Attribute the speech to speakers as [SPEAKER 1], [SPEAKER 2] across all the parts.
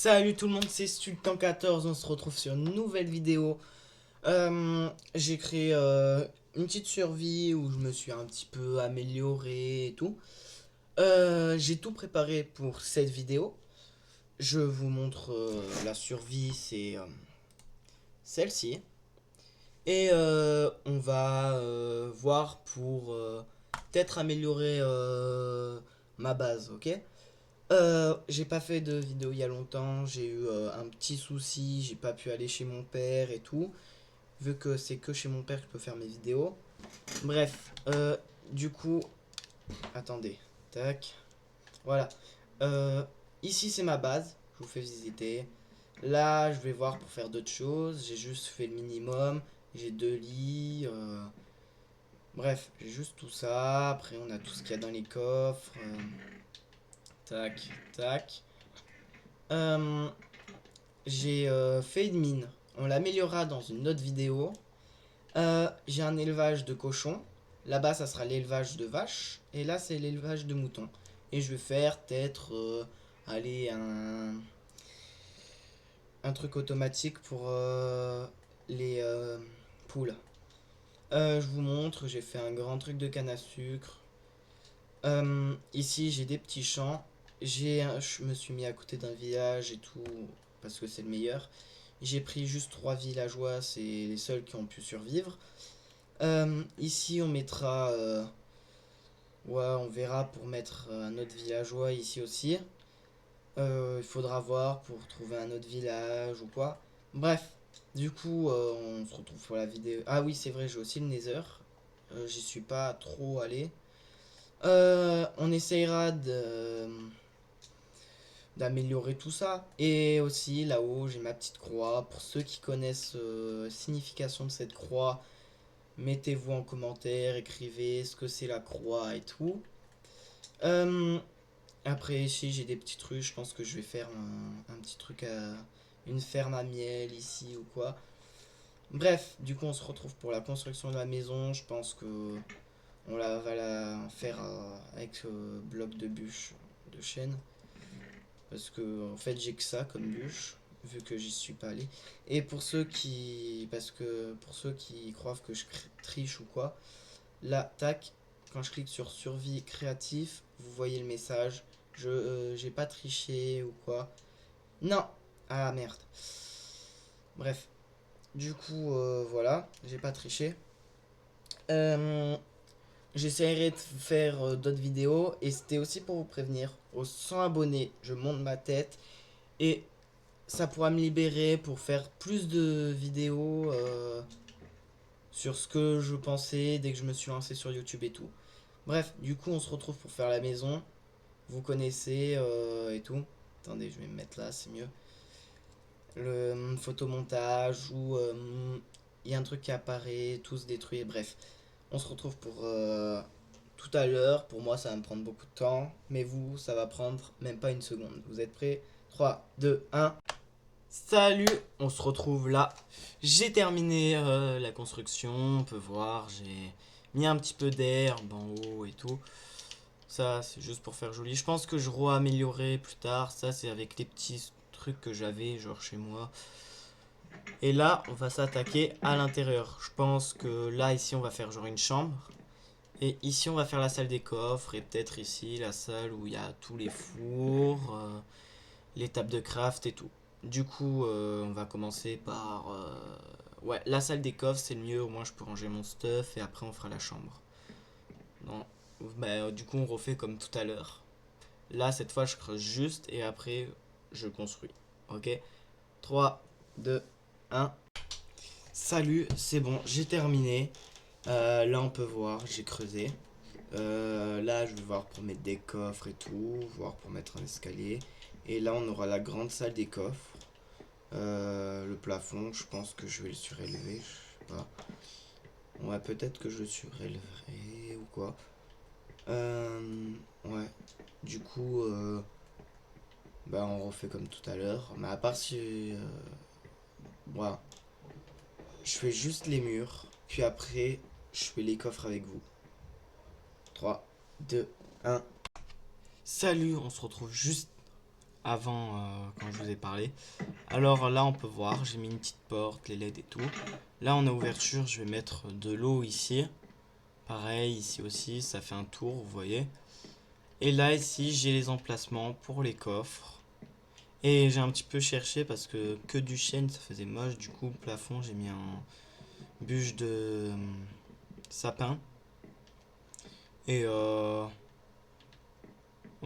[SPEAKER 1] Salut tout le monde, c'est Sultan14, on se retrouve sur une nouvelle vidéo. J'ai créé une petite survie où je me suis un petit peu amélioré et tout. J'ai tout préparé pour cette vidéo. Je vous montre la survie, c'est celle-ci. Et on va voir pour peut-être améliorer ma base, ok? J'ai pas fait de vidéo il y a longtemps, j'ai eu un petit souci, j'ai pas pu aller chez mon père et tout, vu que c'est que chez mon père que je peux faire mes vidéos. Bref, du coup, attendez, tac, voilà. Euh, Ici c'est ma base, je vous fais visiter. Là, je vais voir pour faire d'autres choses, j'ai juste fait le minimum, j'ai deux lits, bref, j'ai juste tout ça. Après, on a tout ce qu'il y a dans les coffres, tac, tac. Euh, J'ai fait une mine. On l'améliorera dans une autre vidéo. J'ai un élevage de cochons. Là-bas, ça sera l'élevage de vaches. Et là, c'est l'élevage de moutons. Et je vais faire peut-être aller un truc automatique pour les poules. Je vous montre, j'ai fait un grand truc de canne à sucre. Ici, j'ai des petits champs. Je me suis mis à côté d'un village et tout, parce que c'est le meilleur. J'ai pris juste trois villageois, c'est les seuls qui ont pu survivre. Ici, on mettra. Ouais, on verra pour mettre un autre villageois ici aussi. Il faudra voir pour trouver un autre village ou quoi. Bref, du coup, on se retrouve pour la vidéo. Ah oui, c'est vrai, j'ai aussi le Nether. J'y suis pas trop allé. On essayera d'améliorer tout ça. Et aussi, là-haut, j'ai ma petite croix. Pour ceux qui connaissent la signification de cette croix, mettez-vous en commentaire, écrivez ce que c'est la croix et tout. Euh, Après, ici, j'ai des petits trucs. Je pense que je vais faire un petit truc à une ferme à miel ici ou quoi. Bref, du coup, on se retrouve pour la construction de la maison. Je pense que va la faire avec bloc de bûche de chêne. Parce que en fait j'ai que ça comme bûche, vu que j'y suis pas allé. Et pour ceux qui. Parce que pour ceux qui croient que je triche ou quoi, là, tac, quand je clique sur survie créatif, vous voyez le message. J'ai pas triché ou quoi. Non. Ah merde. Bref. Du coup, voilà, j'ai pas triché. Euh, J'essaierai de faire d'autres vidéos et c'était aussi pour vous prévenir. Aux 100 abonnés, je monte ma tête et ça pourra me libérer pour faire plus de vidéos sur ce que je pensais dès que je me suis lancé sur YouTube et tout. Bref, du coup, on se retrouve pour faire la maison. Vous connaissez et tout. Attendez, je vais me mettre là, c'est mieux. Le photomontage ou il y a un truc qui apparaît, tout se détruit. Bref, on se retrouve pour tout à l'heure. Pour moi, ça va me prendre beaucoup de temps. Mais vous, ça va prendre même pas une seconde. Vous êtes prêts? 3, 2, 1. Salut, on se retrouve là. J'ai terminé la construction, on peut voir, j'ai mis un petit peu d'herbe en haut et tout. Ça, c'est juste pour faire joli. Je pense que je re-améliorerai plus tard. Ça, c'est avec les petits trucs que j'avais, genre chez moi. Et là, on va s'attaquer à l'intérieur. Je pense que là, ici, on va faire genre une chambre. Et ici, on va faire la salle des coffres. Et peut-être ici, la salle où il y a tous les fours, les tables de craft et tout. Du coup, on va commencer par... ouais, la salle des coffres, c'est le mieux. Au moins, je peux ranger mon stuff. Et après, on fera la chambre. Non. Bah, du coup, on refait comme tout à l'heure. Là, cette fois, je creuse juste. Et après, je construis. Ok? 3, 2, 1. Salut, c'est bon, j'ai terminé. Là, on peut voir, j'ai creusé. Là, je vais voir pour mettre des coffres et tout, voir pour mettre un escalier. Et là, on aura la grande salle des coffres. Le plafond, je pense que je vais le surélever, je sais pas. Ouais, peut-être que je le suréleverai ou quoi. Ouais, du coup, bah, on refait comme tout à l'heure. Mais à part si. Voilà. Je fais juste les murs, puis après, je fais les coffres avec vous. 3, 2, 1. Salut, on se retrouve juste avant quand je vous ai parlé. Alors là on peut voir, j'ai mis une petite porte, les LED et tout. Là on a ouverture, je vais mettre de l'eau ici. Pareil ici aussi, ça fait un tour, vous voyez. Et là ici j'ai les emplacements pour les coffres. Et j'ai un petit peu cherché parce que du chêne ça faisait moche. Du coup plafond j'ai mis un bûche de sapin. Et on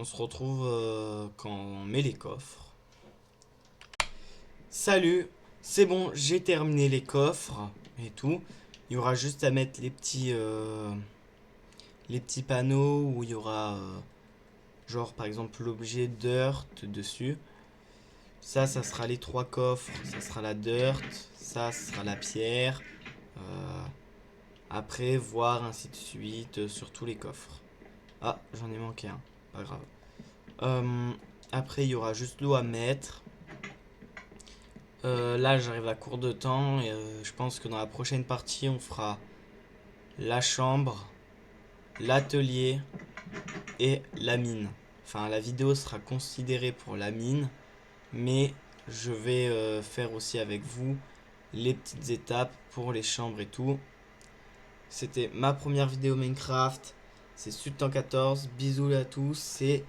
[SPEAKER 1] se retrouve quand on met les coffres. Salut, c'est bon, j'ai terminé les coffres et tout. Il y aura juste à mettre les petits panneaux où il y aura genre par exemple l'objet dirt dessus. Ça sera les trois coffres, ça sera la dirt, ça sera la pierre. Euh, Après, voir ainsi de suite sur tous les coffres. Ah, j'en ai manqué un, pas grave. Euh, Après, il y aura juste l'eau à mettre. Là, j'arrive à court de temps et je pense que dans la prochaine partie, on fera la chambre, l'atelier et la mine. Enfin, la vidéo sera considérée pour la mine, mais je vais faire aussi avec vous les petites étapes pour les chambres et tout. C'était ma première vidéo Minecraft. C'est Sultan14. Bisous à tous et